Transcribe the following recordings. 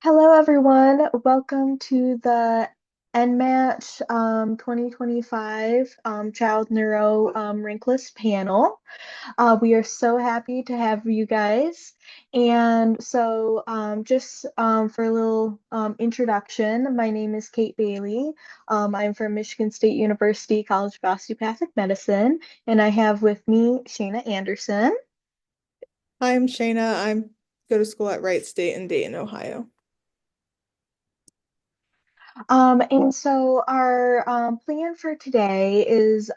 Hello, everyone. Welcome to the NMatch 2025 Child Neuro Rankless panel. We are so happy to have you guys. And so, just for a little introduction, my name is Kate Bailey. I'm from Michigan State University College of Osteopathic Medicine, and I have with me Shayna Anderson. Hi, I'm Shayna. I go to school at Wright State in Dayton, Ohio. And so our plan for today is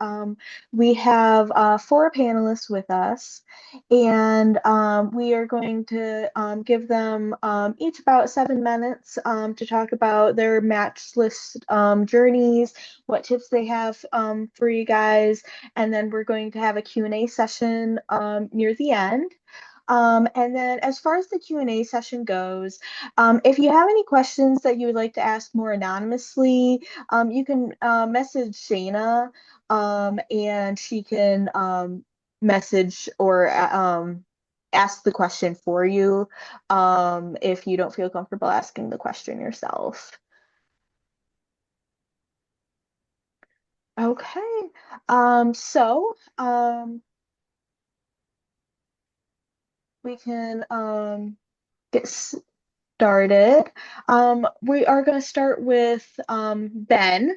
we have four panelists with us, and we are going to give them each about 7 minutes to talk about their match list journeys, what tips they have for you guys, and then we're going to have a Q&A session near the end. And then as far as the Q&A session goes, if you have any questions that you would like to ask more anonymously, you can message Shayna and she can message or ask the question for you if you don't feel comfortable asking the question yourself. Okay. We can get started. We are going to start with Ben,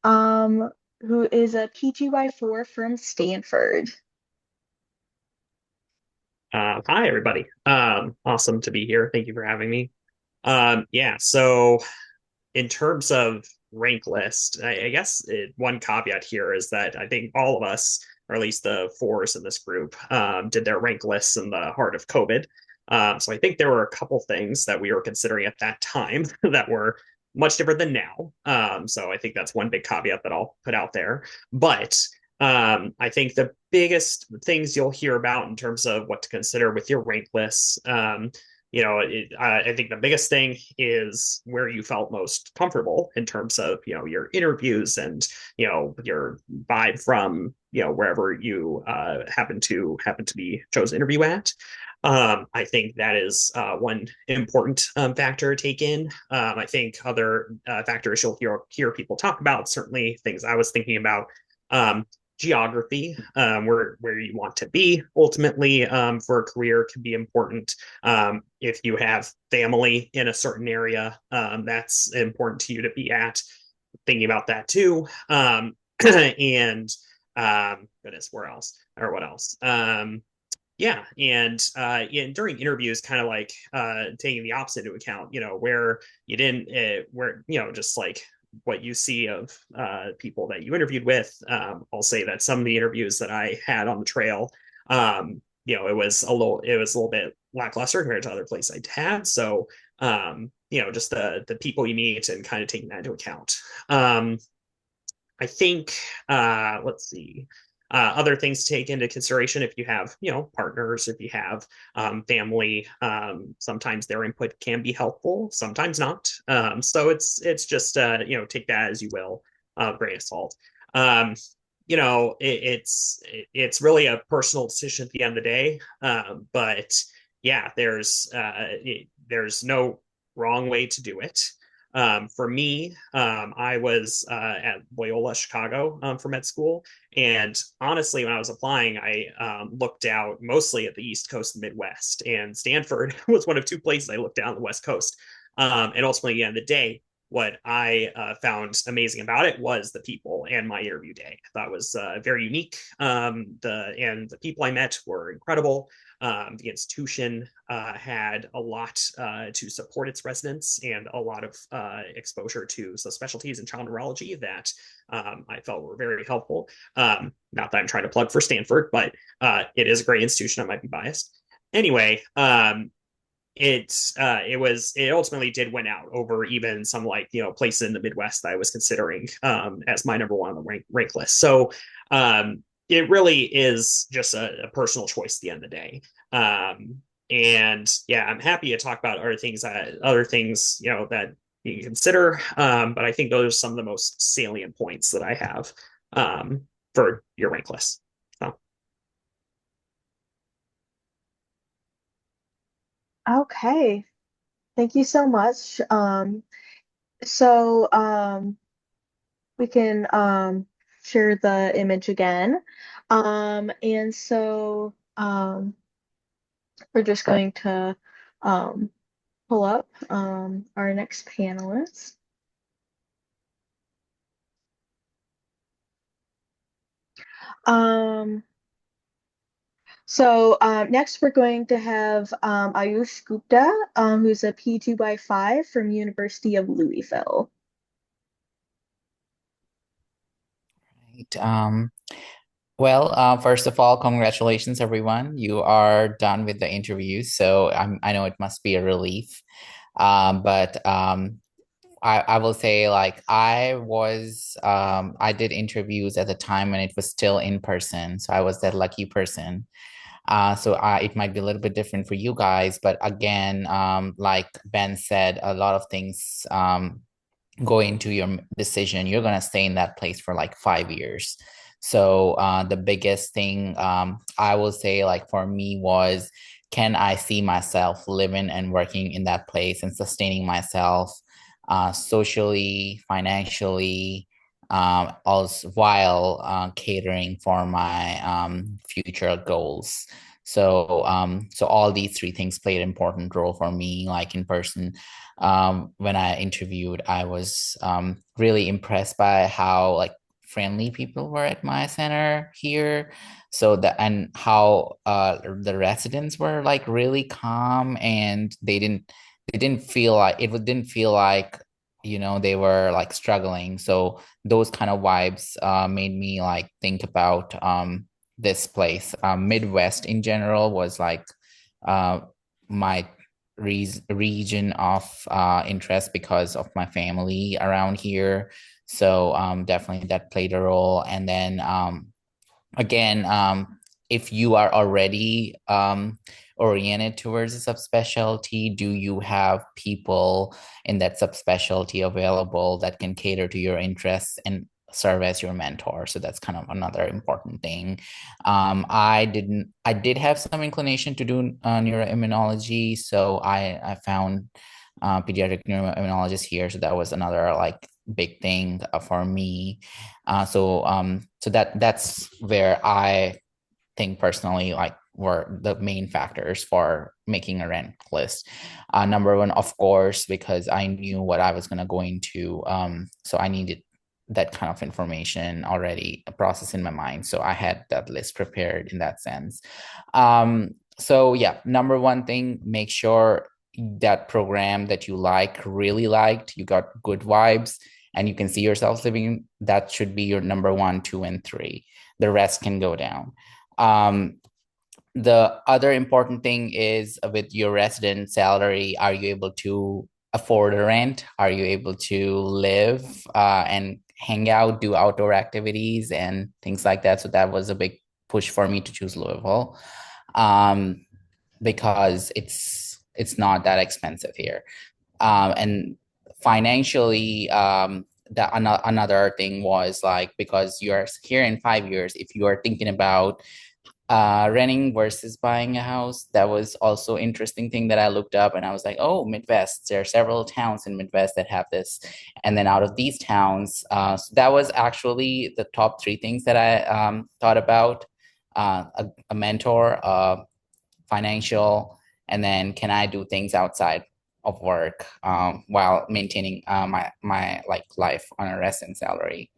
um, who is a PGY4 from Stanford. Hi, everybody. Awesome to be here. Thank you for having me. Yeah, so in terms of rank list, I guess one caveat here is that I think all of us, or at least the fours in this group, did their rank lists in the heart of COVID. So I think there were a couple things that we were considering at that time that were much different than now. So I think that's one big caveat that I'll put out there. But I think the biggest things you'll hear about in terms of what to consider with your rank lists, I think the biggest thing is where you felt most comfortable in terms of your interviews and your vibe from wherever you happen to be chosen to interview at. I think that is one important factor to take in. I think other factors you'll hear people talk about, certainly things I was thinking about. Um, Geography, where you want to be ultimately for a career can be important. If you have family in a certain area, that's important to you to be at. Thinking about that too. And goodness, where else or what else? Yeah, and during interviews, kind of like taking the opposite into account, where you didn't, where just like what you see of people that you interviewed with. I'll say that some of the interviews that I had on the trail, it was a little bit lackluster compared to other places I'd had. So, just the people you meet and kind of taking that into account. I think, let's see, other things to take into consideration if you have, partners, if you have family, sometimes their input can be helpful, sometimes not. So it's just, take that as you will, grain of salt. It's really a personal decision at the end of the day. But yeah, there's no wrong way to do it. For me, I was at Loyola Chicago for med school. And honestly, when I was applying, I looked out mostly at the East Coast and Midwest. And Stanford was one of two places I looked down the West Coast. And ultimately, at the end of the day, what I found amazing about it was the people and my interview day. I thought it was very unique. The people I met were incredible. The institution had a lot to support its residents and a lot of exposure to subspecialties in child neurology that I felt were very helpful. Not that I'm trying to plug for Stanford, but it is a great institution. I might be biased. Anyway, it ultimately did win out over even some places in the Midwest that I was considering as my number one on the rank list. So it really is just a personal choice at the end of the day. And yeah, I'm happy to talk about other things that you can consider. But I think those are some of the most salient points that I have for your rank list. So. Okay. Thank you so much. So we can share the image again. And so we're just going to um, pull up our next panelist. Um, Next we're going to have Ayush Gupta, who's a P2x5 from University of Louisville. Right. First of all, congratulations, everyone. You are done with the interview, so I know it must be a relief. But I will say, like, I did interviews at the time when it was still in person, so I was that lucky person. It might be a little bit different for you guys, but again, like Ben said, a lot of things go into your decision. You're going to stay in that place for like 5 years. So the biggest thing I will say, like for me, was can I see myself living and working in that place and sustaining myself socially, financially, also while catering for my future goals. So all these three things played an important role for me, like in person. When I interviewed, I was really impressed by how like friendly people were at my center here. And how the residents were like really calm, and they didn't feel like didn't feel like they were like struggling. So those kind of vibes made me like think about this place. Midwest in general was like uh, my region of interest because of my family around here. So definitely that played a role. And then again, if you are already oriented towards a subspecialty, do you have people in that subspecialty available that can cater to your interests and serve as your mentor? So that's kind of another important thing. I did have some inclination to do neuroimmunology, so I found pediatric neuroimmunologist here. So that was another like big thing for me. So that's where I think personally like were the main factors for making a rank list. Number one, of course, because I knew what I was going to go into. So I needed that kind of information already processed in my mind. So I had that list prepared in that sense. So yeah, number one thing, make sure that program that you really liked, you got good vibes, and you can see yourself living. That should be your number one, two, and three. The rest can go down. The other important thing is with your resident salary, are you able to afford a rent? Are you able to live and hang out, do outdoor activities and things like that? So that was a big push for me to choose Louisville, because it's not that expensive here. And financially, another thing was like, because you're here in 5 years, if you are thinking about renting versus buying a house, that was also interesting thing that I looked up, and I was like, oh, Midwest, there are several towns in Midwest that have this. And then out of these towns, so that was actually the top three things that I thought about: a mentor, financial, and then can I do things outside of work while maintaining my like life on a resident salary.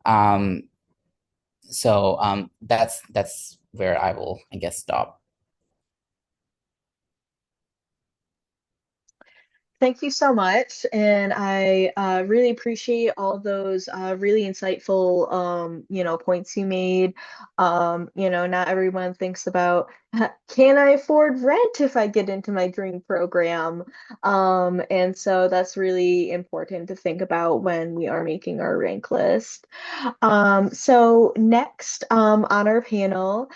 Um, that's where I will, I guess, stop. Thank you so much, and I really appreciate all those really insightful, points you made. Not everyone thinks about, can I afford rent if I get into my dream program? And so that's really important to think about when we are making our rank list. So next on our panel,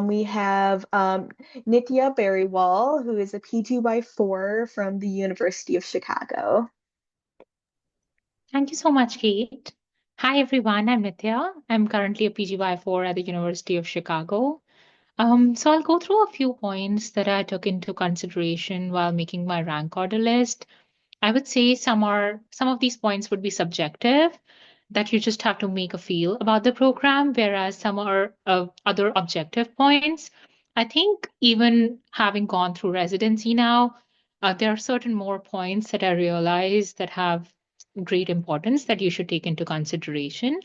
we have Nitya Beriwal, who is a P2x4 from the University of Chicago. Thank you so much, Kate. Hi, everyone. I'm Nitya. I'm currently a PGY4 at the University of Chicago. So I'll go through a few points that I took into consideration while making my rank order list. I would say some of these points would be subjective, that you just have to make a feel about the program, whereas some are other objective points. I think even having gone through residency now, there are certain more points that I realize that have great importance that you should take into consideration.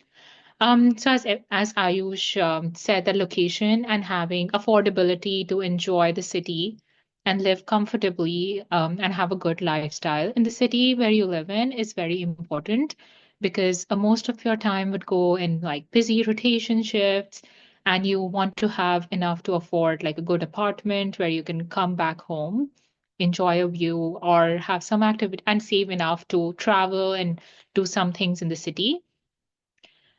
So as Ayush said, the location and having affordability to enjoy the city and live comfortably and have a good lifestyle in the city where you live in is very important because most of your time would go in like busy rotation shifts, and you want to have enough to afford like a good apartment where you can come back home, enjoy a view, or have some activity and save enough to travel and do some things in the city.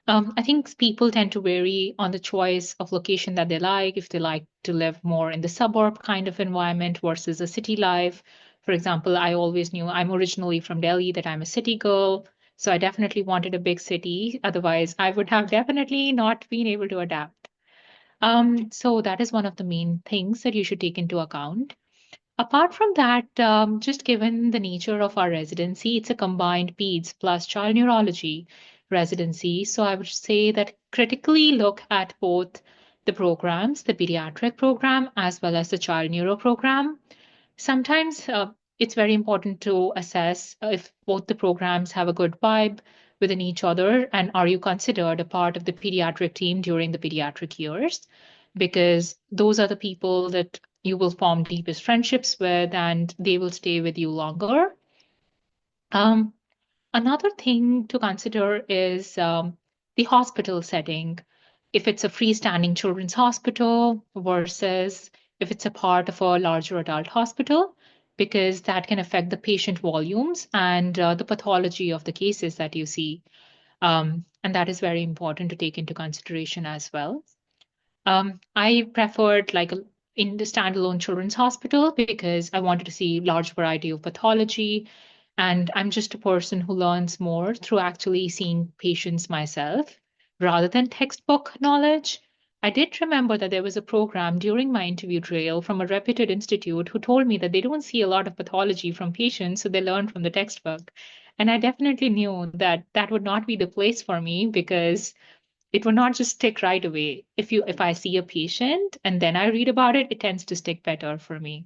I think people tend to vary on the choice of location that they like, if they like to live more in the suburb kind of environment versus a city life. For example, I always knew I'm originally from Delhi, that I'm a city girl. So I definitely wanted a big city. Otherwise, I would have definitely not been able to adapt. So that is one of the main things that you should take into account. Apart from that, just given the nature of our residency, it's a combined peds plus child neurology residency. So I would say that critically look at both the programs, the pediatric program as well as the child neuro program. Sometimes it's very important to assess if both the programs have a good vibe within each other, and are you considered a part of the pediatric team during the pediatric years? Because those are the people that you will form deepest friendships with and they will stay with you longer. Um, Another thing to consider is the hospital setting. If it's a freestanding children's hospital versus if it's a part of a larger adult hospital, because that can affect the patient volumes and the pathology of the cases that you see. And that is very important to take into consideration as well. I preferred in the standalone children's hospital because I wanted to see large variety of pathology, and I'm just a person who learns more through actually seeing patients myself rather than textbook knowledge. I did remember that there was a program during my interview trail from a reputed institute who told me that they don't see a lot of pathology from patients, so they learn from the textbook. And I definitely knew that that would not be the place for me because it will not just stick right away. If I see a patient and then I read about it, it tends to stick better for me.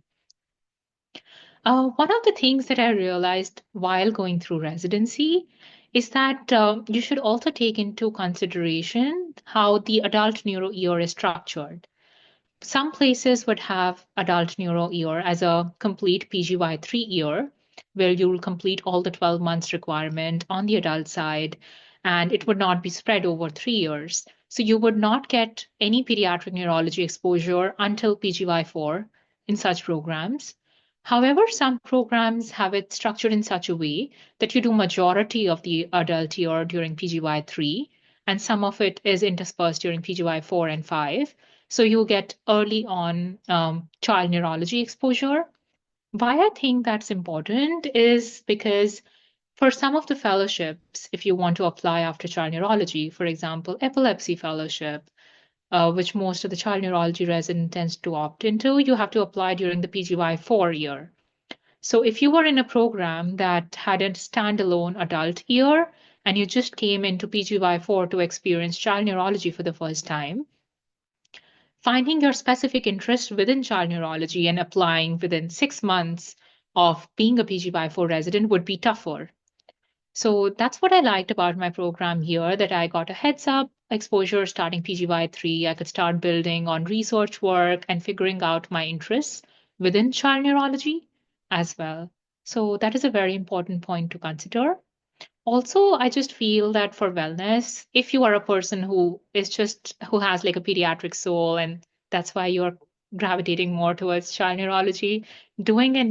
One of the things that I realized while going through residency is that you should also take into consideration how the adult neuro year is structured. Some places would have adult neuro year as a complete PGY3 year, where you'll complete all the 12 months requirement on the adult side, and it would not be spread over 3 years. So you would not get any pediatric neurology exposure until PGY4 in such programs. However, some programs have it structured in such a way that you do majority of the adult year during PGY3, and some of it is interspersed during PGY4 and 5. So you get early on child neurology exposure. Why I think that's important is because for some of the fellowships, if you want to apply after child neurology, for example, epilepsy fellowship, which most of the child neurology resident tends to opt into, you have to apply during the PGY4 year. So if you were in a program that had a standalone adult year and you just came into PGY4 to experience child neurology for the first time, finding your specific interest within child neurology and applying within 6 months of being a PGY4 resident would be tougher. So that's what I liked about my program here, that I got a heads up exposure starting PGY3. I could start building on research work and figuring out my interests within child neurology as well. So that is a very important point to consider. Also, I just feel that for wellness, if you are a person who has like a pediatric soul and that's why you're gravitating more towards child neurology, doing a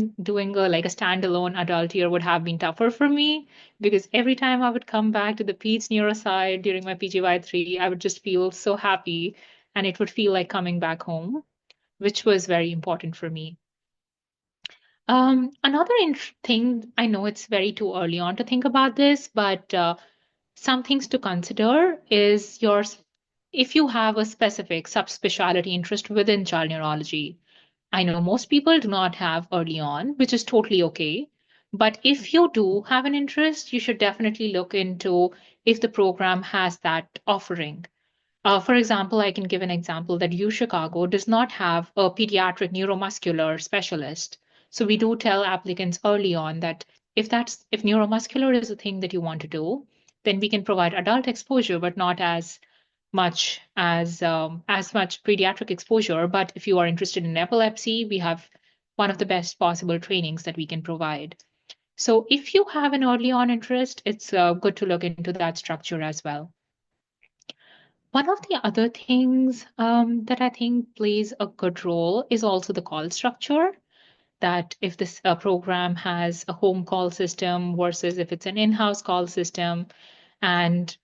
like a standalone adult year would have been tougher for me because every time I would come back to the peds neuro side during my PGY3, I would just feel so happy and it would feel like coming back home, which was very important for me. Another thing, I know it's very too early on to think about this, but some things to consider is your if you have a specific subspecialty interest within child neurology. I know most people do not have early on, which is totally okay. But if you do have an interest, you should definitely look into if the program has that offering. For example, I can give an example that U Chicago does not have a pediatric neuromuscular specialist. So we do tell applicants early on that if neuromuscular is a thing that you want to do, then we can provide adult exposure, but not as much pediatric exposure. But if you are interested in epilepsy, we have one of the best possible trainings that we can provide. So if you have an early on interest, it's good to look into that structure as well. One of the other things that I think plays a good role is also the call structure. That if this program has a home call system versus if it's an in-house call system, and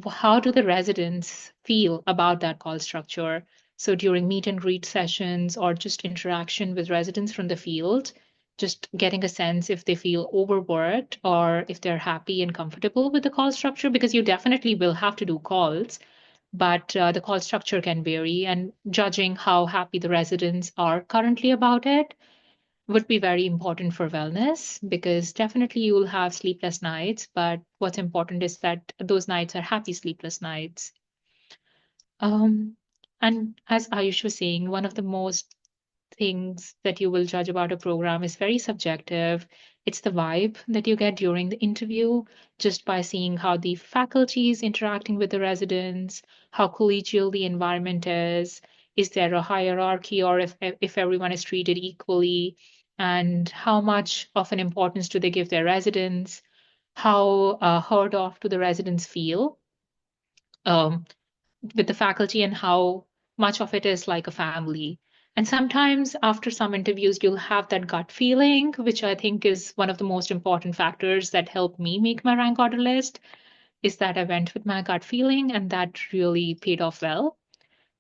how do the residents feel about that call structure? So during meet and greet sessions or just interaction with residents from the field, just getting a sense if they feel overworked or if they're happy and comfortable with the call structure, because you definitely will have to do calls, but the call structure can vary, and judging how happy the residents are currently about it would be very important for wellness, because definitely you will have sleepless nights, but what's important is that those nights are happy sleepless nights. Um, and as Ayush was saying, one of the most things that you will judge about a program is very subjective. It's the vibe that you get during the interview, just by seeing how the faculty is interacting with the residents, how collegial the environment is there a hierarchy, or if everyone is treated equally, and how much of an importance do they give their residents, how heard of do the residents feel. Um, with the faculty, and how much of it is like a family. And sometimes after some interviews, you'll have that gut feeling, which I think is one of the most important factors that helped me make my rank order list, is that I went with my gut feeling, and that really paid off well.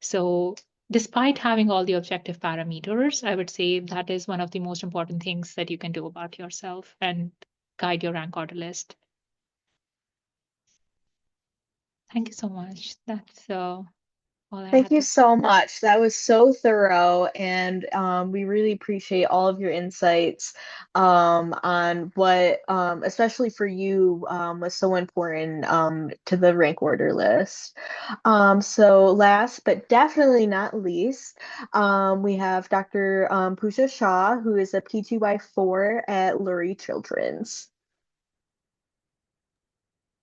So despite having all the objective parameters, I would say that is one of the most important things that you can do about yourself and guide your rank order list. Thank you so much. That's all I Thank had you to. so much. That was so thorough, and we really appreciate all of your insights on what, especially for you, was so important to the rank order list. So last but definitely not least, we have Dr. Pooja Shah, who is a PGY4 at Lurie Children's.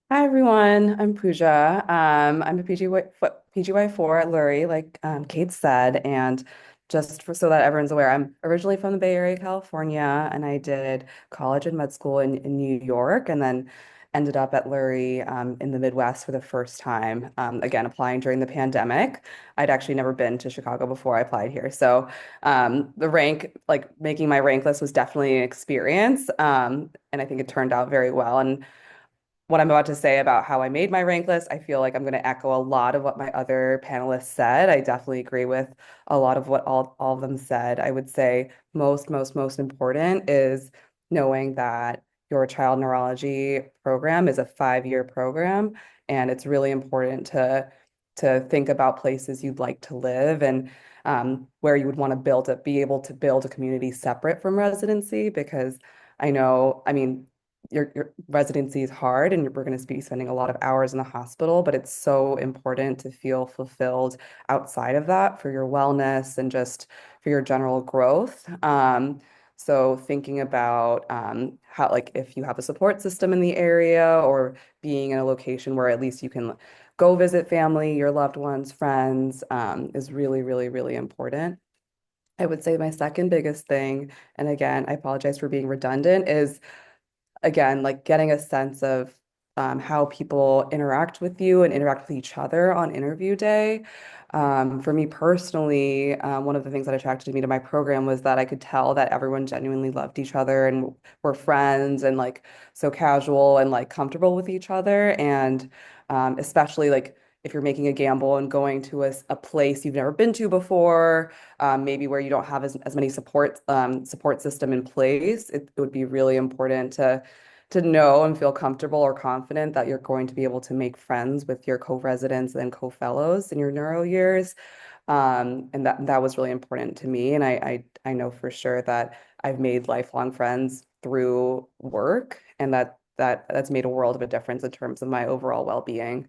Hi everyone, I'm Pooja. I'm a PGY4 at Lurie, like Kate said, and so that everyone's aware, I'm originally from the Bay Area, California, and I did college and med school in New York, and then ended up at Lurie in the Midwest for the first time. Again, applying during the pandemic. I'd actually never been to Chicago before I applied here, so the rank, like making my rank list, was definitely an experience, and I think it turned out very well. And what I'm about to say about how I made my rank list, I feel like I'm going to echo a lot of what my other panelists said. I definitely agree with a lot of what all of them said. I would say most important is knowing that your child neurology program is a 5-year program, and it's really important to think about places you'd like to live, and where you would want to be able to build a community separate from residency, because I mean, your residency is hard, and we're going to be spending a lot of hours in the hospital, but it's so important to feel fulfilled outside of that for your wellness and just for your general growth. So thinking about how, like, if you have a support system in the area, or being in a location where at least you can go visit family, your loved ones, friends, is really important. I would say my second biggest thing, and again, I apologize for being redundant, is again, like getting a sense of how people interact with you and interact with each other on interview day. For me personally, one of the things that attracted me to my program was that I could tell that everyone genuinely loved each other and were friends, and like so casual and like comfortable with each other. And especially like if you're making a gamble and going to a place you've never been to before, maybe where you don't have as many support system in place, it would be really important to know and feel comfortable or confident that you're going to be able to make friends with your co-residents and co-fellows in your neuro years. And that was really important to me. And I know for sure that I've made lifelong friends through work, and that's made a world of a difference in terms of my overall well-being.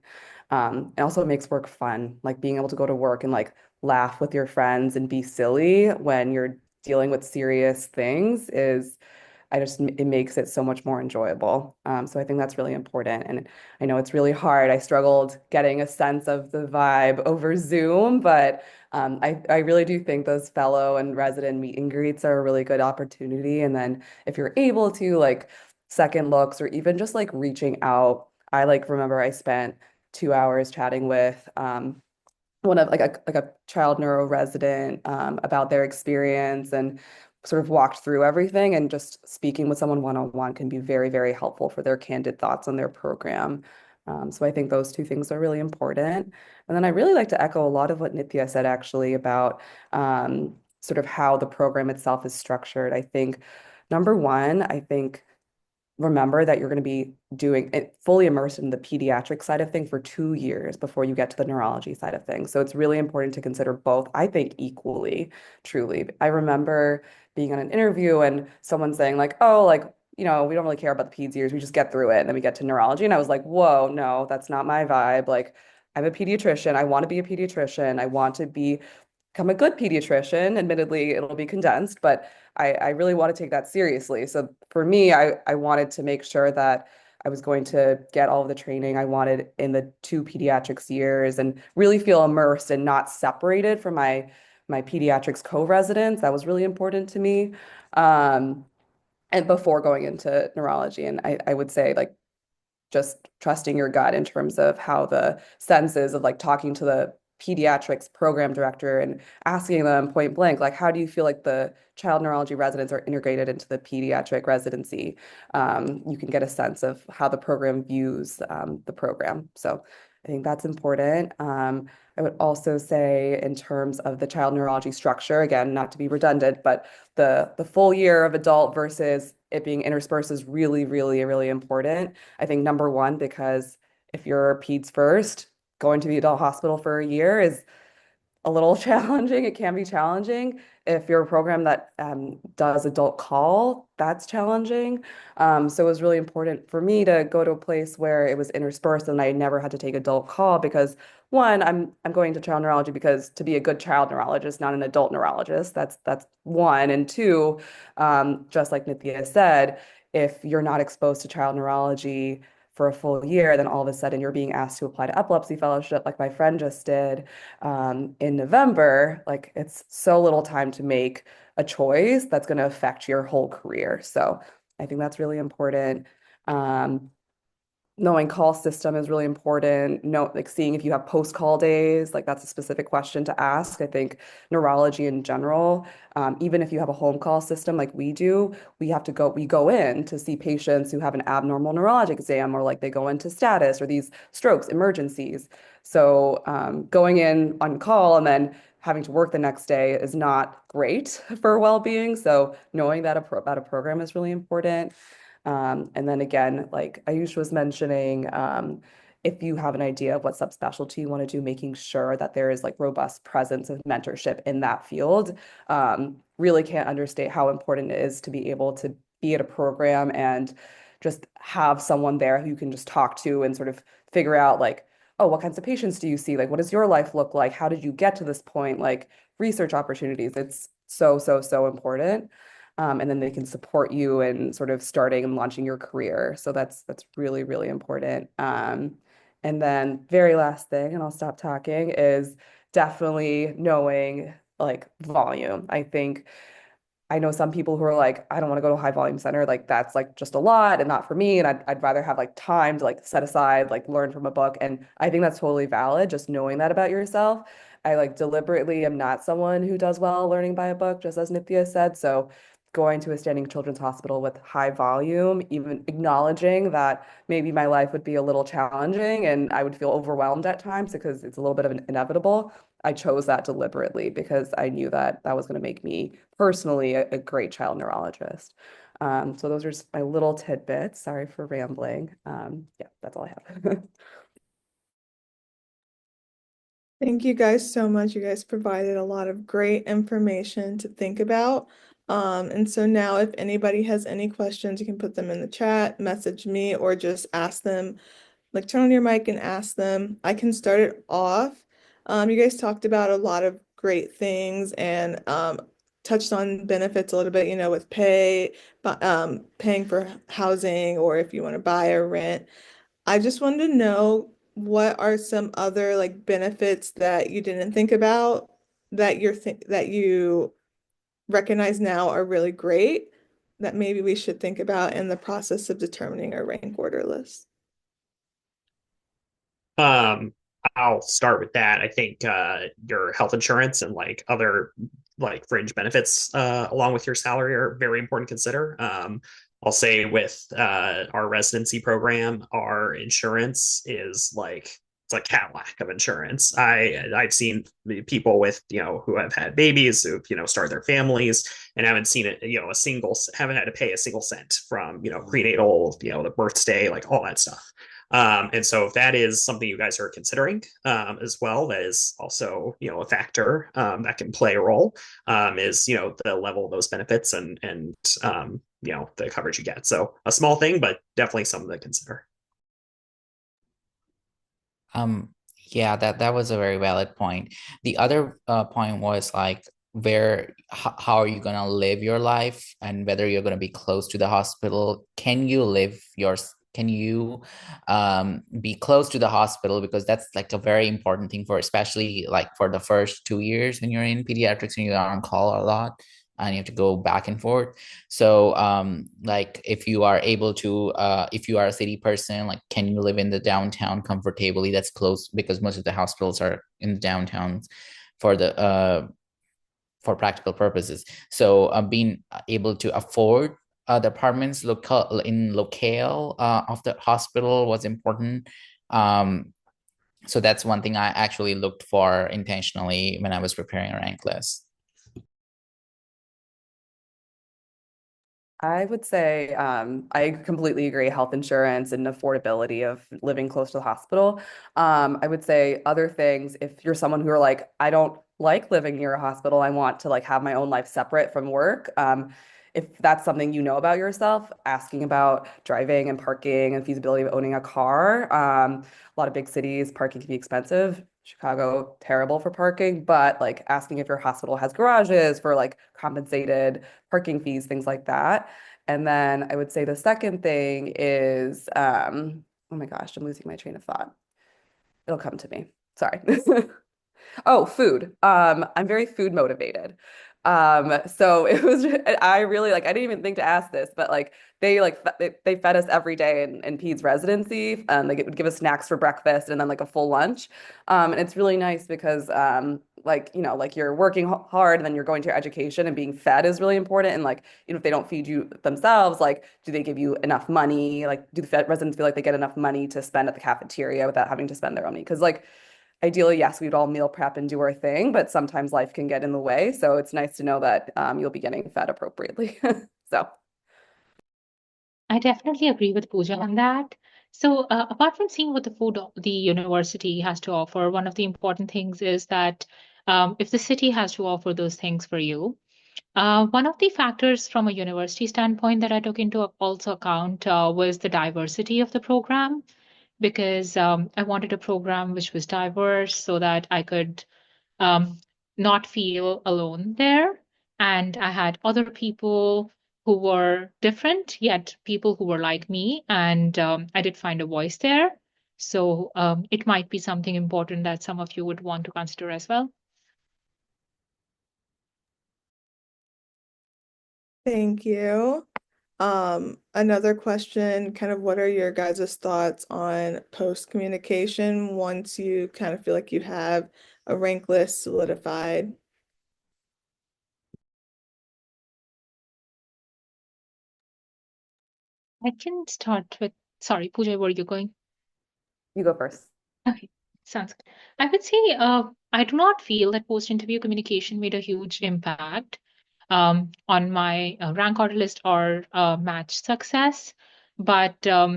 It also makes work fun, like being able to go to work and like laugh with your friends and be silly when you're dealing with serious things is it makes it so much more enjoyable. So I think that's really important. And I know it's really hard. I struggled getting a sense of the vibe over Zoom, but I really do think those fellow and resident meet and greets are a really good opportunity. And then if you're able to like second looks or even just like reaching out, I like remember I spent 2 hours chatting with one of like a child neuro resident about their experience and sort of walked through everything, and just speaking with someone one-on-one can be very, very helpful for their candid thoughts on their program. So I think those two things are really important. And then I really like to echo a lot of what Nitya said actually about sort of how the program itself is structured. I think number one, I think remember that you're going to be doing it fully immersed in the pediatric side of things for 2 years before you get to the neurology side of things. So it's really important to consider both, I think, equally, truly. I remember being on an interview and someone saying like, oh, like, we don't really care about the peds years. We just get through it. And then we get to neurology. And I was like, whoa, no, that's not my vibe. Like, I'm a pediatrician. I want to be a pediatrician. I want to become a good pediatrician. Admittedly, it'll be condensed, but I really want to take that seriously. So for me, I wanted to make sure that I was going to get all of the training I wanted in the 2 pediatrics years and really feel immersed and not separated from my pediatrics co-residents. That was really important to me. And before going into neurology, and I would say like just trusting your gut in terms of how the sense is of like talking to the pediatrics program director and asking them point blank, like, how do you feel like the child neurology residents are integrated into the pediatric residency? You can get a sense of how the program views the program. So I think that's important. I would also say in terms of the child neurology structure, again, not to be redundant, but the full year of adult versus it being interspersed is really, really, really important. I think number one, because if you're peds first, going to the adult hospital for a year is a little challenging. It can be challenging. If you're a program that does adult call, that's challenging. So it was really important for me to go to a place where it was interspersed and I never had to take adult call because one, I'm going to child neurology because to be a good child neurologist, not an adult neurologist. That's one. And two, just like Nitya said, if you're not exposed to child neurology for a full year, then all of a sudden you're being asked to apply to epilepsy fellowship like my friend just did in November. Like it's so little time to make a choice that's going to affect your whole career. So I think that's really important. Knowing call system is really important. Like seeing if you have post-call days, like that's a specific question to ask. I think neurology in general, even if you have a home call system like we do, we go in to see patients who have an abnormal neurologic exam or like they go into status or these strokes, emergencies. So going in on call and then having to work the next day is not great for well-being. So knowing that about a program is really important. And then again, like Ayush was mentioning, if you have an idea of what subspecialty you want to do, making sure that there is like robust presence of mentorship in that field. Really can't understate how important it is to be able to be at a program and just have someone there who you can just talk to and sort of figure out like, oh, what kinds of patients do you see? Like, what does your life look like? How did you get to this point? Like research opportunities. It's so, so, so important. And then they can support you in sort of starting and launching your career. So that's really, really important. And then very last thing, and I'll stop talking, is definitely knowing like volume. I know some people who are like, I don't want to go to a high volume center. Like that's like just a lot and not for me. And I'd rather have like time to like set aside, like learn from a book. And I think that's totally valid. Just knowing that about yourself. I like deliberately am not someone who does well learning by a book, just as Nitya said. So going to a standing children's hospital with high volume, even acknowledging that maybe my life would be a little challenging and I would feel overwhelmed at times because it's a little bit of an inevitable. I chose that deliberately because I knew that that was going to make me personally a great child neurologist. So those are just my little tidbits. Sorry for rambling. Yeah, that's all I have. Thank you guys so much. You guys provided a lot of great information to think about. And so now if anybody has any questions, you can put them in the chat, message me, or just ask them, like turn on your mic and ask them. I can start it off. You guys talked about a lot of great things and touched on benefits a little bit, with paying for housing or if you want to buy or rent. I just wanted to know what are some other like benefits that you didn't think about that that you recognize now are really great that maybe we should think about in the process of determining our rank order list. Um, I'll start with that. I think your health insurance and like other like fringe benefits along with your salary are very important to consider. I'll say with our residency program, our insurance is like it's a Cadillac of insurance. I've seen people with who have had babies who've started their families and haven't seen it haven't had to pay a single cent from prenatal the birth stay like all that stuff. And so if that is something you guys are considering as well, that is also, a factor that can play a role is, the level of those benefits and the coverage you get. So a small thing, but definitely something to consider. Yeah, that was a very valid point. The other point was like how are you gonna live your life and whether you're gonna be close to the hospital. Can you be close to the hospital, because that's like a very important thing for especially like for the first 2 years when you're in pediatrics and you are on call a lot and you have to go back and forth. So like if you are able to if you are a city person, like can you live in the downtown comfortably that's close, because most of the hospitals are in the downtowns for practical purposes. So being able to afford the apartments locale of the hospital was important. So that's one thing I actually looked for intentionally when I was preparing a rank list. I would say I completely agree. Health insurance and affordability of living close to the hospital. I would say other things, if you're someone who are like, I don't like living near a hospital, I want to like have my own life separate from work. If that's something you know about yourself, asking about driving and parking and feasibility of owning a car. A lot of big cities, parking can be expensive. Chicago, terrible for parking, but like asking if your hospital has garages for like compensated parking fees, things like that. And then I would say the second thing is, oh my gosh, I'm losing my train of thought. It'll come to me. Sorry. Oh, food. I'm very food motivated. So it was, I really like, I didn't even think to ask this, but like they fed us every day in Peds residency. They would give us snacks for breakfast and then like a full lunch. And it's really nice because like, like you're working hard and then you're going to your education and being fed is really important. And like, if they don't feed you themselves, like, do they give you enough money? Like, do the residents feel like they get enough money to spend at the cafeteria without having to spend their own money? Because like, ideally, yes, we'd all meal prep and do our thing, but sometimes life can get in the way. So it's nice to know that you'll be getting fed appropriately. So I definitely agree with Pooja on that. So, apart from seeing what the food the university has to offer, one of the important things is that if the city has to offer those things for you, one of the factors from a university standpoint that I took into also account was the diversity of the program, because I wanted a program which was diverse so that I could um, not feel alone there. And I had other people who were different, yet people who were like me. And I did find a voice there. So it might be something important that some of you would want to consider as well. Thank you. Another question, kind of what are your guys' thoughts on post communication once you kind of feel like you have a rank list solidified? I can start with, sorry, Pooja, where are you going? You go first. Okay, sounds good. I would say I do not feel that post-interview communication made a huge impact on my rank order list or match success. But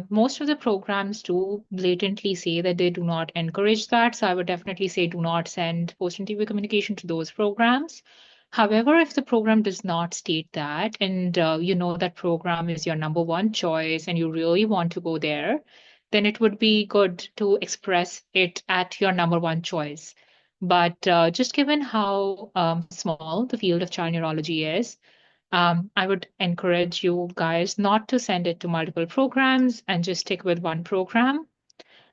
most of the programs do blatantly say that they do not encourage that. So I would definitely say do not send post-interview communication to those programs. However, if the program does not state that, and you know that program is your number one choice and you really want to go there, then it would be good to express it at your number one choice. But just given how small the field of child neurology is, I would encourage you guys not to send it to multiple programs and just stick with one program.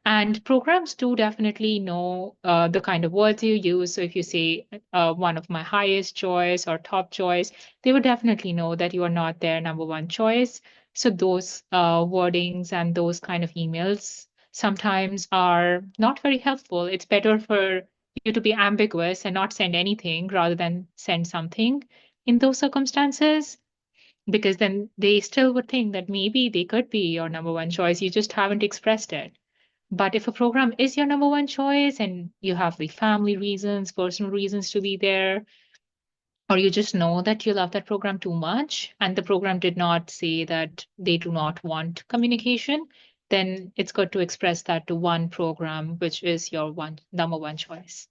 And programs do definitely know the kind of words you use. So if you say one of my highest choice or top choice, they would definitely know that you are not their number one choice. So those wordings and those kind of emails sometimes are not very helpful. It's better for you to be ambiguous and not send anything rather than send something in those circumstances, because then they still would think that maybe they could be your number one choice. You just haven't expressed it. But if a program is your number one choice and you have the family reasons, personal reasons to be there, or you just know that you love that program too much and the program did not say that they do not want communication, then it's good to express that to one program, which is your number one choice.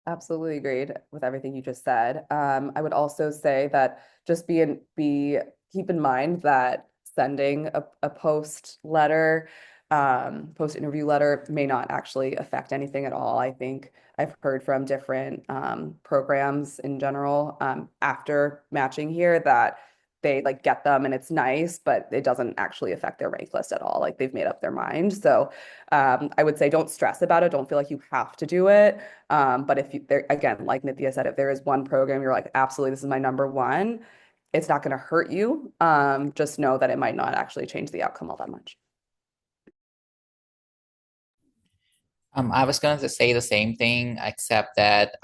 Absolutely agreed with everything you just said. I would also say that just keep in mind that sending a post letter, post interview letter may not actually affect anything at all. I think I've heard from different programs in general after matching here that they like get them and it's nice, but it doesn't actually affect their rank list at all. Like they've made up their mind. So I would say don't stress about it. Don't feel like you have to do it. But if you there again, like Nitya said, if there is one program you're like, absolutely, this is my number one, it's not going to hurt you. Just know that it might not actually change the outcome all that much. I was going to say the same thing, except that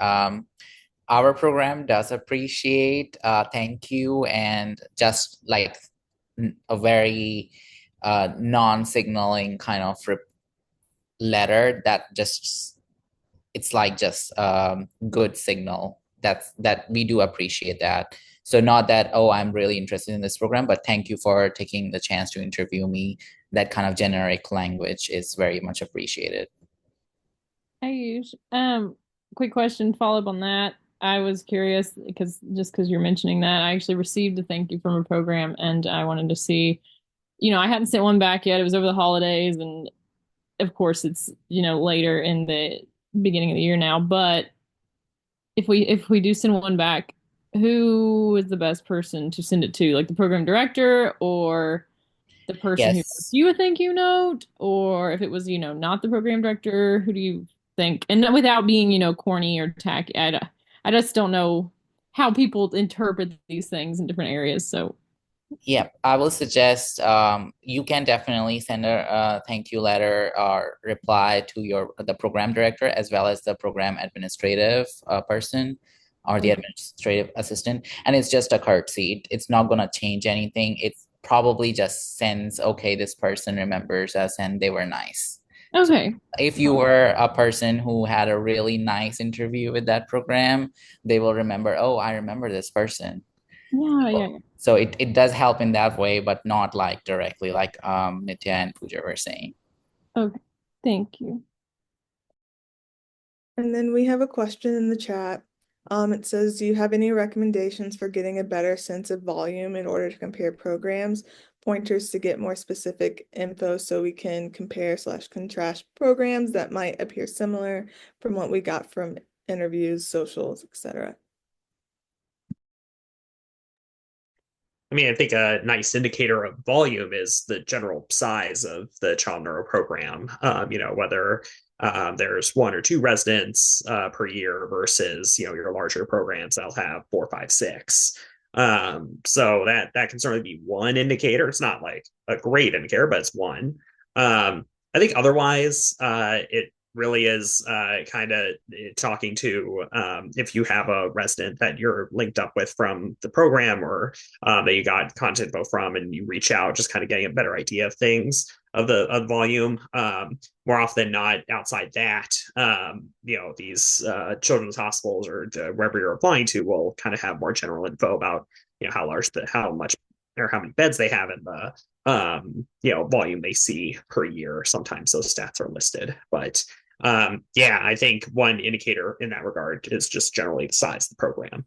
our program does appreciate thank you and just like a very non-signaling kind of letter that just it's like just good signal that we do appreciate that. So not that, oh, I'm really interested in this program, but thank you for taking the chance to interview me. That kind of generic language is very much appreciated. Ayush, quick question, follow up on that. I was curious because you're mentioning that, I actually received a thank you from a program and I wanted to see, I hadn't sent one back yet. It was over the holidays and of course it's, later in the beginning of the year now, but if we do send one back, who is the best person to send it to? Like the program director or the person who wrote Yes. you a thank you note? Or if it was, not the program director, who do you think? And without being, corny or tacky, I just don't know how people interpret these things in different areas. So Yeah, I will suggest you can definitely send a thank you letter or reply to the program director as well as the program administrative person or the administrative assistant. And it's just a courtesy. It's not going to change anything. It probably just sends, okay, this person remembers us and they were nice. okay. So if you were a person who had a really nice interview with that program, they will remember, oh, I remember this person. Yeah. So it does help in that way, but not like directly, like Nitya and Pooja were saying. Okay. Thank you. And then we have a question in the chat. It says, do you have any recommendations for getting a better sense of volume in order to compare programs? Pointers to get more specific info so we can compare/contrast programs that might appear similar from what we got from interviews, socials, etc. I mean, I think a nice indicator of volume is the general size of the child neuro program. Whether there's one or two residents per year versus your larger programs that'll have 4, 5, 6. So that can certainly be one indicator. It's not like a great indicator, but it's one. I think otherwise, it really is kind of talking to if you have a resident that you're linked up with from the program or that you got content info from, and you reach out, just kind of getting a better idea of things of the volume. More often than not, outside that, these children's hospitals or wherever you're applying to will kind of have more general info about how much or how many beds they have in the volume they see per year. Sometimes those stats are listed, but yeah, I think one indicator in that regard is just generally the size of the program.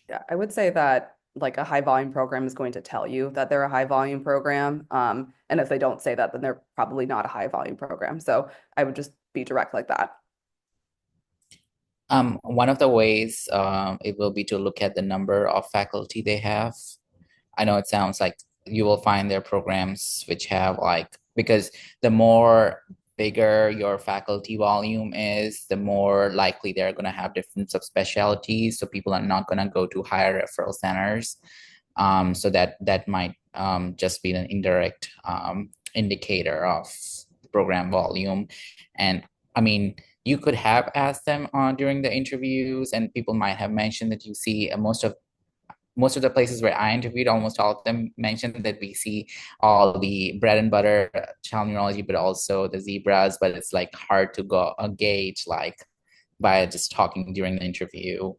Yeah, I would say that like a high volume program is going to tell you that they're a high volume program. And if they don't say that, then they're probably not a high volume program. So I would just be direct like that. One of the ways it will be to look at the number of faculty they have. I know it sounds like you will find their programs which have because the more bigger your faculty volume is, the more likely they're going to have different subspecialties. So people are not going to go to higher referral centers. So that might just be an indirect indicator of program volume. And I mean, you could have asked them during the interviews, and people might have mentioned that you see most of the places where I interviewed, almost all of them mentioned that we see all the bread and butter child neurology, but also the zebras. But it's hard to gauge by just talking during the interview.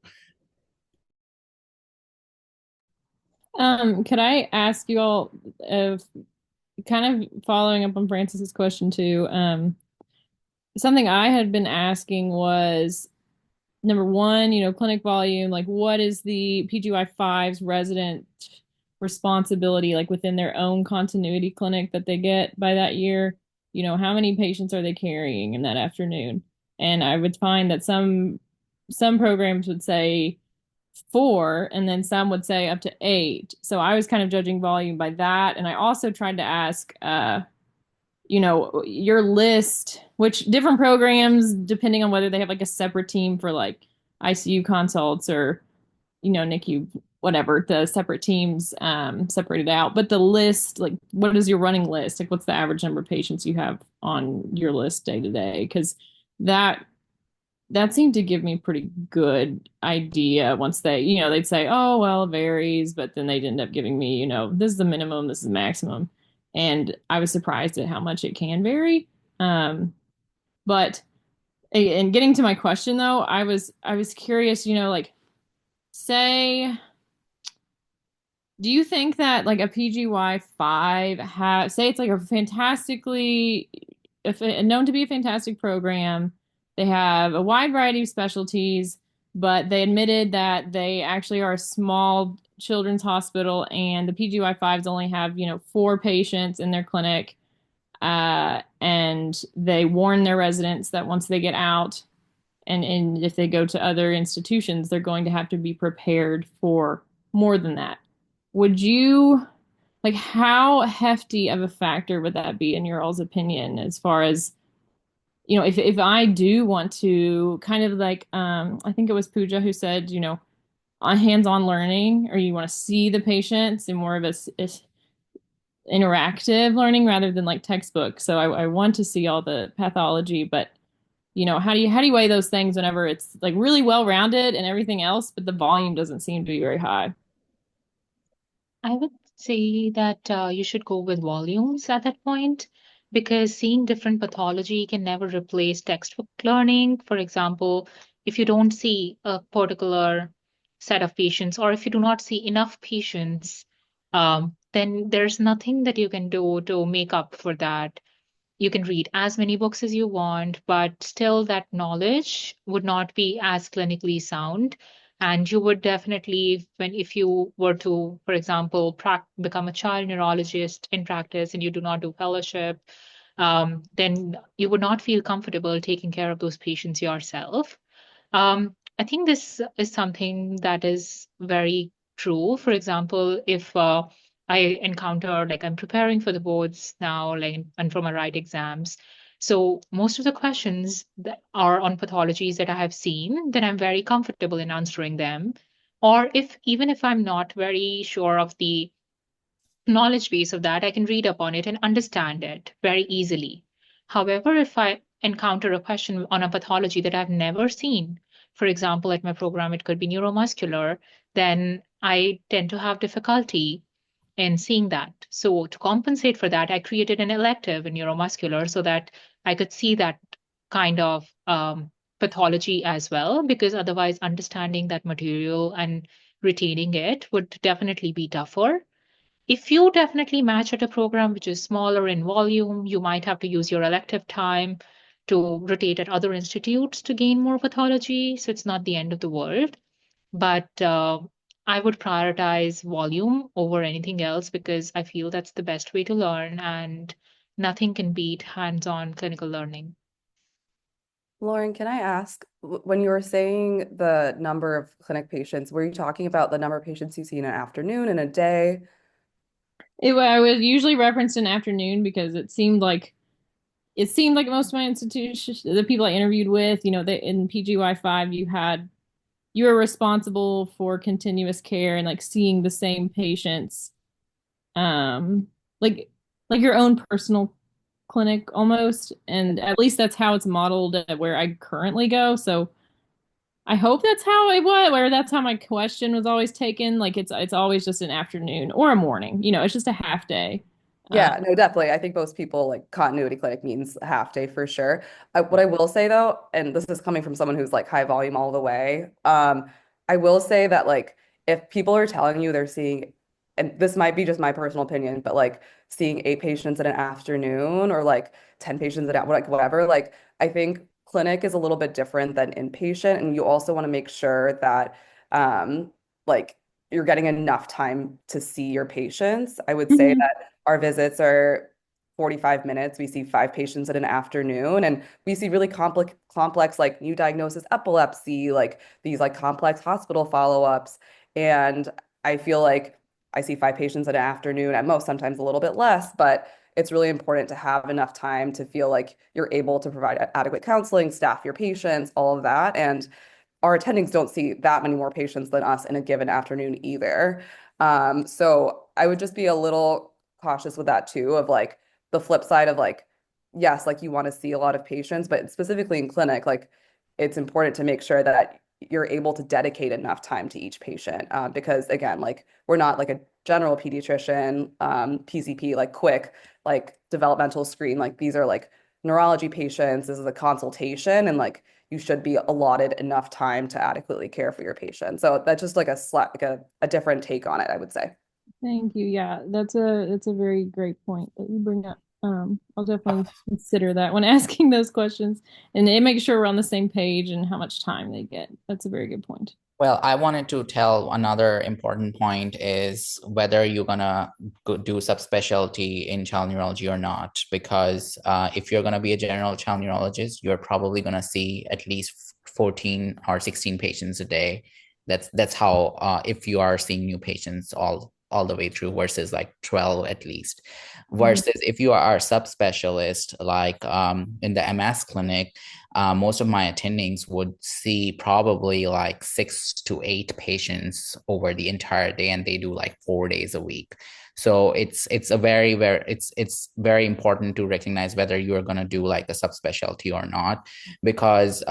Could I ask you all, if kind of following up on Francis's question too, something I had been asking was, number one, clinic volume, what is the PGY5's resident responsibility, within their own continuity clinic that they get by that year? How many patients are they carrying in that afternoon? And I would find that some programs would say 4, and then some would say up to 8. So I was kind of judging volume by that. And I also tried to ask, your list, which different programs, depending on whether they have a separate team for ICU consults or, NICU, whatever, the separate teams separated out. But the list, what is your running list? What's the average number of patients you have on your list day to day? Because that seemed to give me a pretty good idea once they'd say, oh, well, it varies, but then they'd end up giving me, this is the minimum, this is the maximum. And I was surprised at how much it can vary. But and getting to my question though, I was curious, say, do you think that a PGY5 say it's a fantastically, known to be a fantastic program, they have a wide variety of specialties, but they admitted that they actually are a small children's hospital, and the PGY5s only have 4 patients in their clinic, and they warn their residents that once they get out and if they go to other institutions, they're going to have to be prepared for more than that. Would you how hefty of a factor would that be in your all's opinion, as far as if I do want to kind of I think it was Pooja who said, on hands-on learning, or you want to see the patients in more of a interactive learning rather than textbook. So I want to see all the pathology, but how do you weigh those things whenever it's really well-rounded and everything else, but the volume doesn't seem to be very high? I would say that you should go with volumes at that point, because seeing different pathology can never replace textbook learning. For example, if you don't see a particular set of patients, or if you do not see enough patients, then there's nothing that you can do to make up for that. You can read as many books as you want, but still that knowledge would not be as clinically sound. And you would definitely, if you were to, for example, become a child neurologist in practice and you do not do fellowship, then you would not feel comfortable taking care of those patients yourself. I think this is something that is very true. For example, if I encounter, I'm preparing for the boards now, and for my write exams. So most of the questions that are on pathologies that I have seen, then I'm very comfortable in answering them. Or even if I'm not very sure of the knowledge base of that, I can read up on it and understand it very easily. However, encounter a question on a pathology that I've never seen, for example, at my program, it could be neuromuscular, then I tend to have difficulty in seeing that. So to compensate for that, I created an elective in neuromuscular so that I could see that kind of pathology as well, because otherwise understanding that material and retaining it would definitely be tougher. If you definitely match at a program which is smaller in volume, you might have to use your elective time to rotate at other institutes to gain more pathology. So it's not the end of the world. But I would prioritize volume over anything else because I feel that's the best way to learn, and nothing can beat hands-on clinical learning. Lauren, can I ask, when you were saying the number of clinic patients, were you talking about the number of patients you see in an afternoon, in a day? I was usually referenced in afternoon because it seemed like most of my institutions, the people I interviewed with, in PGY5, you were responsible for continuous care and like seeing the same patients, um, like your own personal clinic almost. And at least that's how it's modeled at where I currently go. So I hope that's how it was, or that's how my question was always taken. Like it's always just an afternoon or a morning. It's just a half day. Yeah, no, definitely. I think most people like continuity clinic means a half day for sure. What I will say though, and this is coming from someone who's like high volume all the way, I will say that like if people are telling you they're seeing, and this might be just my personal opinion, but like seeing 8 patients in an afternoon or like 10 patients in like whatever, like I think clinic is a little bit different than inpatient, and you also want to make sure that like you're getting enough time to see your patients. I would say Mhm. that our visits are 45 minutes. We see 5 patients in an afternoon, and we see really complex like new diagnosis epilepsy, like these like complex hospital follow-ups. And I feel like I see 5 patients in an afternoon at most, sometimes a little bit less, but it's really important to have enough time to feel like you're able to provide adequate counseling, staff your patients, all of that. And our attendings don't see that many more patients than us in a given afternoon either. So I would just be a little cautious with that too, of like the flip side of like, yes, like you want to see a lot of patients, but specifically in clinic, like it's important to make sure that you're able to dedicate enough time to each patient. Because again, like we're not like a general pediatrician, PCP, like quick, like developmental screen, like these are like neurology patients. This is a consultation, and like you should be allotted enough time to adequately care for your patient. So that's just like a different take on it, I would say. Thank you. Yeah, that's a very great point that you bring up. I'll definitely consider that when asking those questions, and it makes sure we're on the same page and how much time they get. That's a very good point. Well, I wanted to tell another important point is whether you're gonna do subspecialty in child neurology or not. Because if you're gonna be a general child neurologist, you're probably gonna see at least 14 or 16 patients a day. That's how if you are seeing new patients all the way through versus like 12 at least. Versus if you are a subspecialist like in the MS clinic, most of my attendings would see probably like 6 to 8 patients over the entire day, and they do like 4 days a week. So it's a it's very important to recognize whether you're going to do like a subspecialty or not, because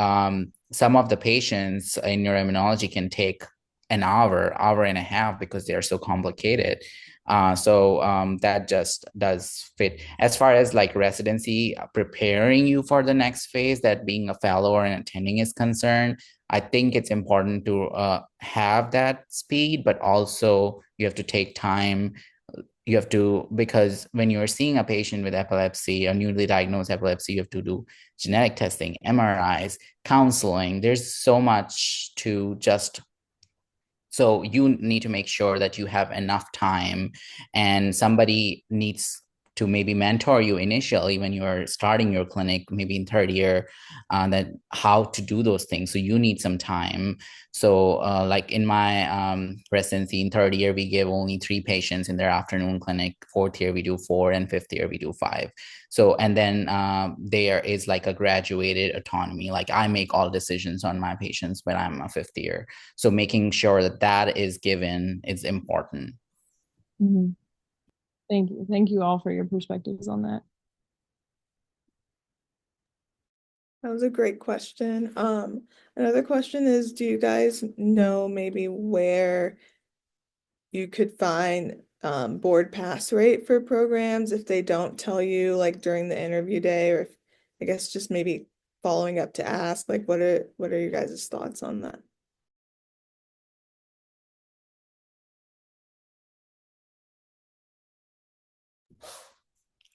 some of the patients in neuroimmunology can take an hour and a half because they're so complicated. That just does fit. As far as like residency preparing you for the next phase, that being a fellow or an attending is concerned, I think it's important to have that speed, but also you have to take time. You have to, because when you're seeing a patient with epilepsy, a newly diagnosed epilepsy, you have to do genetic testing, MRIs, counseling. There's so much to just, so you need to make sure that you have enough time, and somebody needs to maybe mentor you initially when you're starting your clinic, maybe in third year, that how to do those things. So you need some time. So like in my residency in third year, we give only 3 patients in their afternoon clinic. Fourth year, we do 4, and fifth year, we do 5. So, and then there is like a graduated autonomy. Like I make all decisions on my patients when I'm a fifth year. So making sure that that is given is important. Mhm. Thank you. Thank you all for your perspectives on that. That was a great question. Another question is, do you guys know maybe where you could find board pass rate for programs if they don't tell you like during the interview day, or if, I guess just maybe following up to ask like what are you guys' thoughts on that?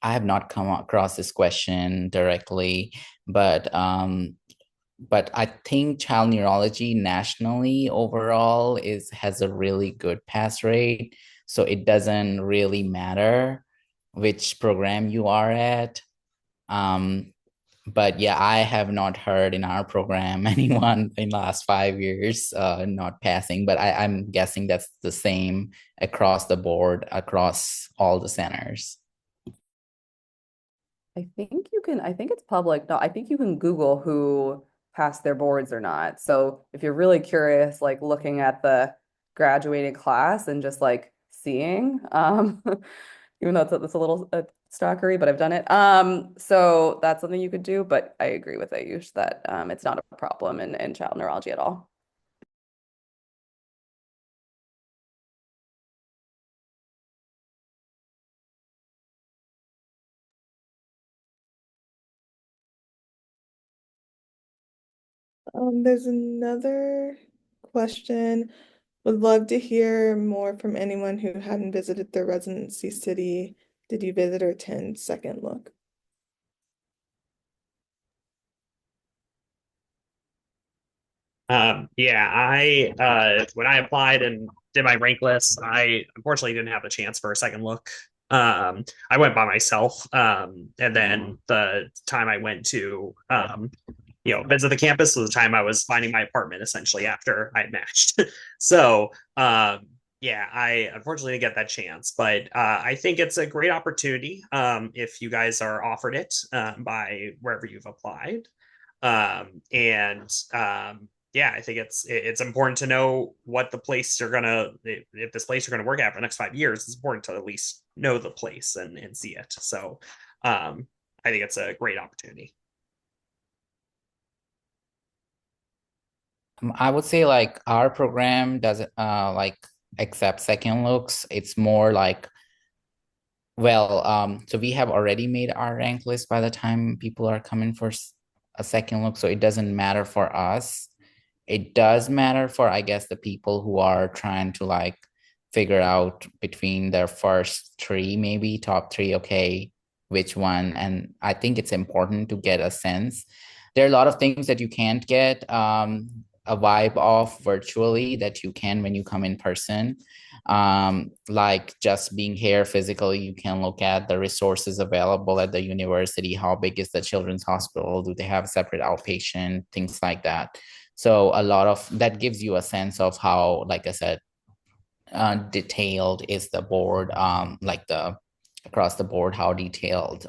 I have not come across this question directly, but I think child neurology nationally overall has a really good pass rate. So it doesn't really matter which program you are at. But yeah, I have not heard in our program anyone in the last 5 years not passing, but I'm guessing that's the same across the board, across all the centers. I think it's public. No, I think you can Google who passed their boards or not. So if you're really curious, like looking at the graduating class and just like seeing, even though it's a little stalkery, but I've done it. So that's something you could do, but I agree with Ayush that it's not a problem in child neurology at all. There's another question. Would love to hear more from anyone who hadn't visited their residency city. Did you visit or attend Second Look? Yeah, I when I applied and did my rank list, I unfortunately didn't have a chance for a second look. I went by myself, and then the time I went to visit the campus was the time I was finding my apartment essentially after I matched. So yeah, I unfortunately didn't get that chance, but I think it's a great opportunity if you guys are offered it by wherever you've applied. And yeah, I think it's important to know what the place you're gonna if this place you're gonna work at for the next 5 years. It's important to at least know the place and see it. So I think it's a great opportunity. I would say like our program doesn't like accept second looks. It's more like, well, so we have already made our rank list by the time people are coming for a second look, so it doesn't matter for us. It does matter for, I guess, the people who are trying to like figure out between their first three, maybe top three, okay, which one. And I think it's important to get a sense. There are a lot of things that you can't get a vibe of virtually that you can when you come in person. Like just being here physically, you can look at the resources available at the university. How big is the children's hospital? Do they have separate outpatient? Things like that. So a lot of that gives you a sense of how, like I said, detailed is the board, like the across the board, how detailed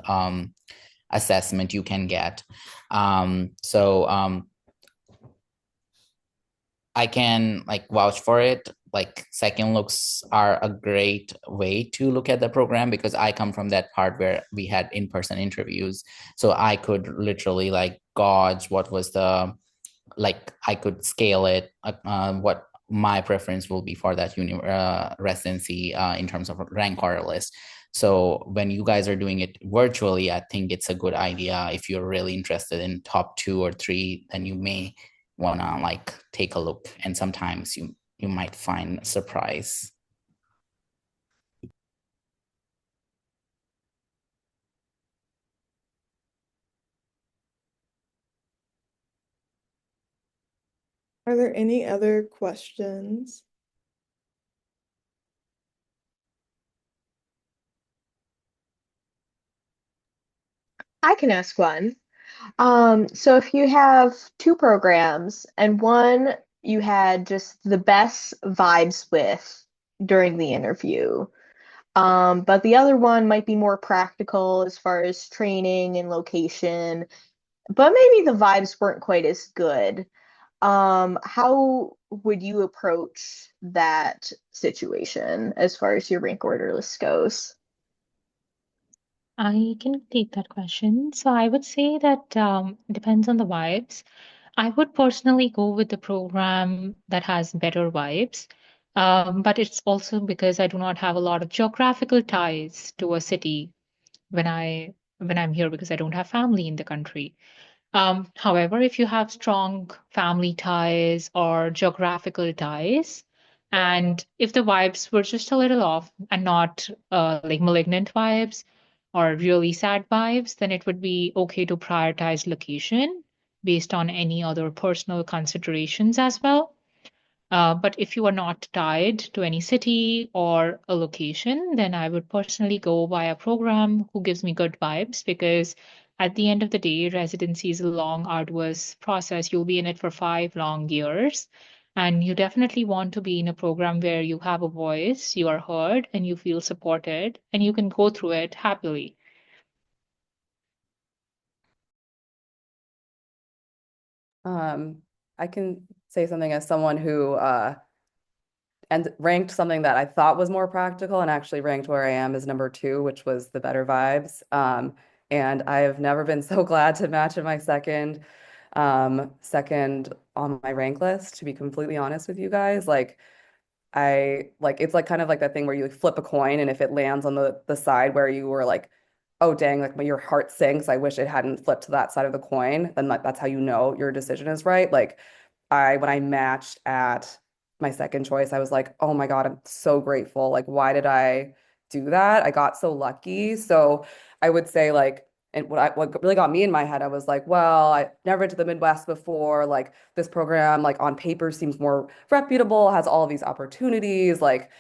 assessment you can get. So I can like vouch for it. Like second looks are a great way to look at the program because I come from that part where we had in-person interviews. So I could literally like gauge what was the like I could scale it what my preference will be for that residency in terms of rank order list. So when you guys are doing it virtually, I think it's a good idea. If you're really interested in top 2 or 3, then you may wanna like take a look, and sometimes you might find a surprise. Are there any other questions? I can ask one. So if you have two programs and one you had just the best vibes with during the interview, but the other one might be more practical as far as training and location, but maybe the vibes weren't quite as good. How would you approach that situation as far as your rank order list goes? I can take that question. So I would say that it depends on the vibes. I would personally go with the program that has better vibes, but it's also because I do not have a lot of geographical ties to a city when I'm here because I don't have family in the country. However, if you have strong family ties or geographical ties, and if the vibes were just a little off and not like malignant vibes or really sad vibes, then it would be okay to prioritize location based on any other personal considerations as well. But if you are not tied to any city or a location, then I would personally go by a program who gives me good vibes because at the end of the day, residency is a long, arduous process. You'll be in it for 5 long years. And you definitely want to be in a program where you have a voice, you are heard, and you feel supported, and you can go through it happily. I can say something as someone who and ranked something that I thought was more practical and actually ranked where I am as number 2, which was the better vibes. And I have never been so glad to match in my second on my rank list, to be completely honest with you guys. Like I like it's like kind of like that thing where you like flip a coin and if it lands on the side where you were like, oh dang, like your heart sinks. I wish it hadn't flipped to that side of the coin. Then that's how you know your decision is right. Like when I matched at my second choice, I was like, oh my God, I'm so grateful. Like, why did I do that? I got so lucky. So I would say like, and what really got me in my head, I was like, well, I never been to the Midwest before. Like this program, like on paper seems more reputable, has all of these opportunities, like,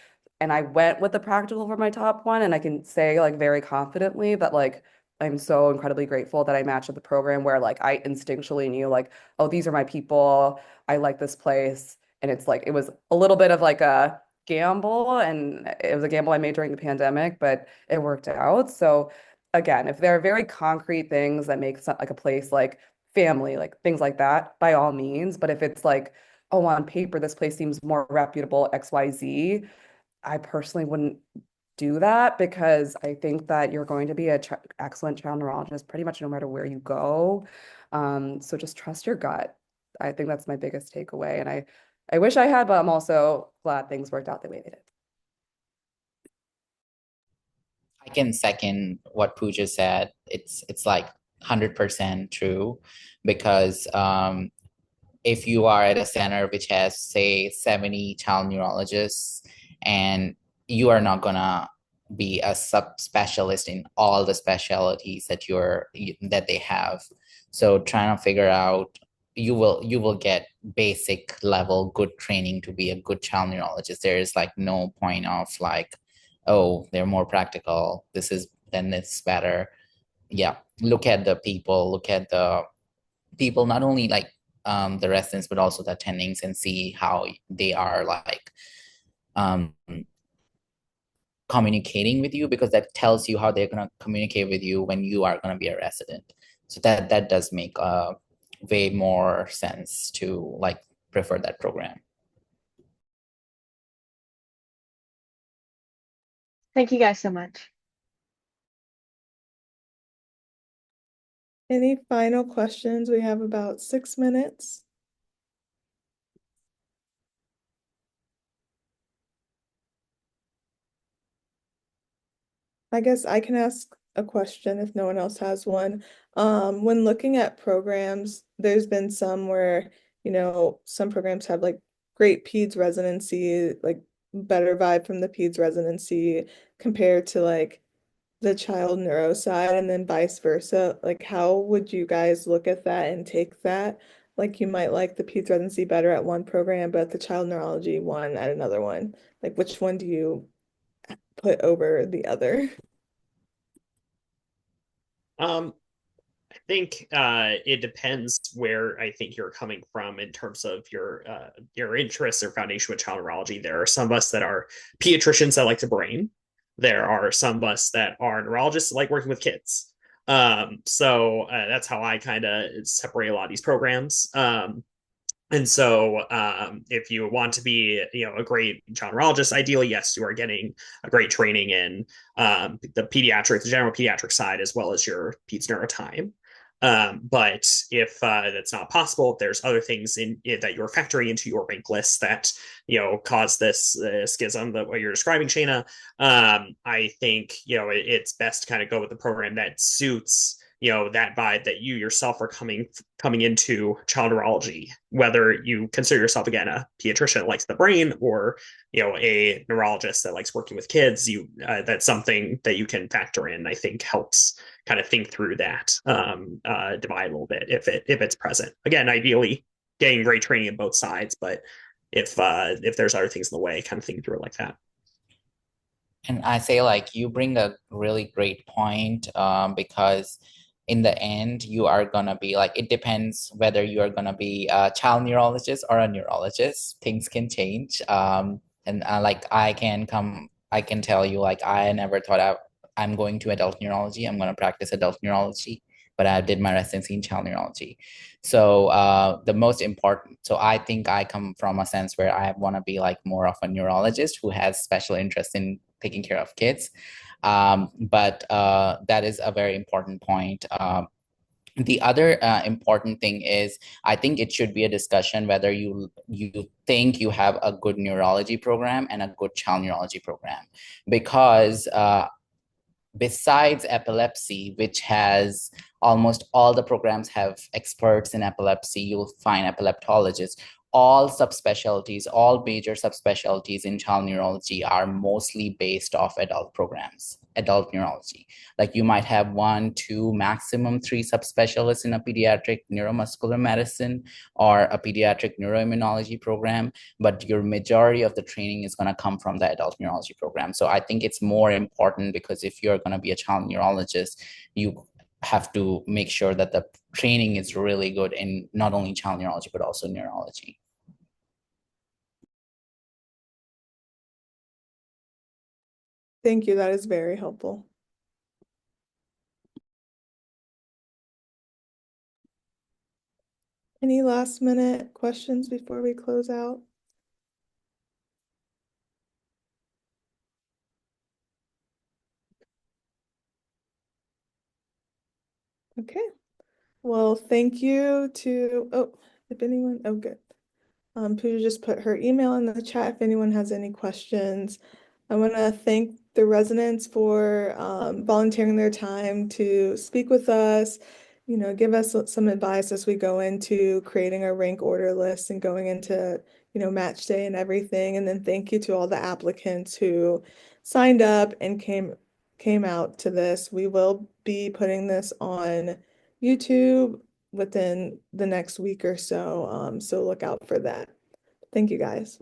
and I went with the practical for my top one. And I can say like very confidently that like I'm so incredibly grateful that I matched with the program where like I instinctually knew like, oh, these are my people. I like this place. And it's like it was a little bit of like a gamble, and it was a gamble I made during the pandemic, but it worked out. So again, if there are very concrete things that make like a place like family, like things like that, by all means. But if it's like, oh, on paper, this place seems more reputable, XYZ, I personally wouldn't do that because I think that you're going to be an excellent child neurologist pretty much no matter where you go. So just trust your gut. I think that's my biggest takeaway. And I wish I had, but I'm also glad things worked out the way they did. I can second what Pooja said. It's like 100% true because if you are at a center which has say 70 child neurologists and you are not gonna be a subspecialist in all the specialties that they have. So trying to figure out you will get basic level good training to be a good child neurologist. There is like no point of like, oh, they're more practical. Then it's better. Yeah. Look at the people, not only like the residents, but also the attendings and see how they are like um, communicating with you because that tells you how they're going to communicate with you when you are going to be a resident. So that does make way more sense to like prefer that program. Thank you guys so much. Any final questions? We have about 6 minutes. I guess I can ask a question if no one else has one. When looking at programs, there's been some where, some programs have like great peds residency, like better vibe from the peds residency compared to like the child neuro side and then vice versa. Like how would you guys look at that and take that? Like you might like the peds residency better at one program, but the child neurology one at another one. Like which one do you put over the other? I think it depends where I think you're coming from in terms of your interests or foundation with child neurology. There are some of us that are pediatricians that like the brain. There are some of us that are neurologists that like working with kids. So that's how I kind of separate a lot of these programs. And so, if you want to be, a great child neurologist, ideally, yes, you are getting a great training in the general pediatric side, as well as your peds neuro time. But if that's not possible, if there's other things in it that you're factoring into your rank list that cause this schism that what you're describing, Shayna, I think it's best to kind of go with the program that suits that vibe that you yourself are coming into child neurology, whether you consider yourself again a pediatrician that likes the brain or a neurologist that likes working with kids. That's something that you can factor in. I think helps kind of think through that divide a little bit if it's present. Again, ideally getting great training in both sides, but if there's other things in the way, kind of think through it like that. And I say, like, you bring a really great point, because in the end, you are gonna be like, it depends whether you are gonna be a child neurologist or a neurologist. Things can change. And like I can tell you, like, I never thought I'm going to adult neurology. I'm gonna practice adult neurology, but I did my residency in child neurology. So so I think I come from a sense where I want to be like more of a neurologist who has special interest in taking care of kids. But that is a very important point. The other important thing is, I think it should be a discussion whether you think you have a good neurology program and a good child neurology program, because besides epilepsy, which has almost all the programs have experts in epilepsy, you'll find epileptologists. All subspecialties, all major subspecialties in child neurology are mostly based off adult programs, adult neurology. Like you might have 1, 2, maximum 3 subspecialists in a pediatric neuromuscular medicine or a pediatric neuroimmunology program, but your majority of the training is going to come from the adult neurology program. So I think it's more important, because if you're going to be a child neurologist, you have to make sure that the training is really good in not only child neurology, but also neurology. Thank you. That is very helpful. Any last minute questions before we close out? Okay. Well, thank you to, if anyone, good. Pooja just put her email in the chat if anyone has any questions. I want to thank the residents for volunteering their time to speak with us, give us some advice as we go into creating our rank order list and going into, match day and everything. And then thank you to all the applicants who signed up and came out to this. We will be putting this on YouTube within the next week or so. So look out for that. Thank you, guys.